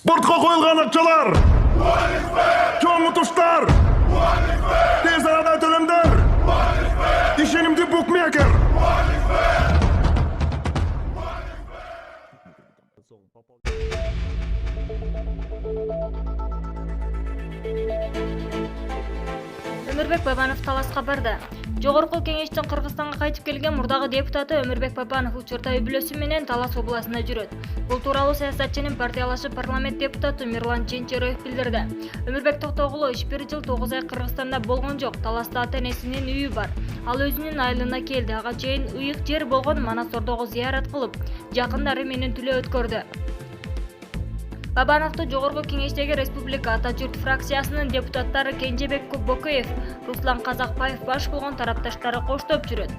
Спортқа қойылған ақшалар, чоң ұтыштар, тез арада төлемдер, ишенимді букмекер. Өмірбек Бабанов таласқа барды. Жогорку кеңештин Кыргызстанга кайтып келген мурдагы депутаты Өмірбек Бабанов учурда үй-бүлөсү менен Талас областында жүрөт. Бул тууралуу саясатчынын партиялашы парламент депутаты Мирлан Ченчероев билдирди. Өмірбек Токтогулу 1 жыл 9 ай Кыргызстанда болгон жок. Таласта ата-энесинин үйү бар. Ал өзүнүн айылына келди. Ага чейин ыйык жер болгон Манасордогу зыярат кылып, жакындары менен түлөө өткөрдү. Бабановду Жогорку кеңештеги Республика Ата-Журт фракциясынын депутаттары Кенжебек Бокоев, Руслан Казакбаев баш болгон тарапташтары коштоп жүрөт.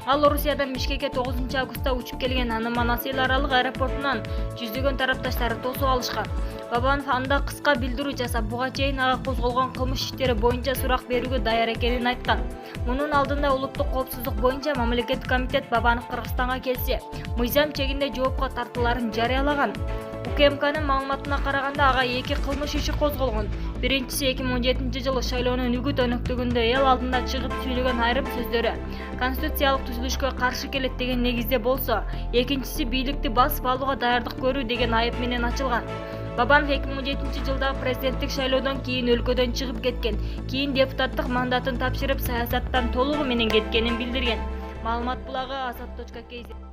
Ал Орусиядан Бишкекке 9 августта учуп келген аны Манас эл аралык аэропортунан жүздөгөн тарапташтары тосуп алышкан. Бабанов анда кыска билдирүү жасап, буга чейин ага козголгон кылмыш иштери боюнча сурак берүүгө даяр экенин айткан. Мунун алдында улуттук коопсуздук боюнча мамлекеттик комитет Бабанов Кыргызстанга келсе, мыйзам чегинде жоопко тартууларын жарыялаган. УКМКнын маалыматына караганда ага 2 кылмыш иши козголгон. Биринчиси 2017 жылы шайлоонун үгүт өнөктүгүндө эл алдында чыгып сүйлөгөн айрым сөздөрү конституциялык түзүлүшкө каршы келет деген негизде болсо, экинчиси бийликти басып алууга даярдык көрүү деген айып менен ачылган. Бабанов 2017 жылдагы президенттик шайлоодон кийин өлкөдөн чыгып кеткен, кийин депутаттык мандатын тапшырып саясаттан толугу менен кеткенин билдирген. Маалымат булагы Азат.kz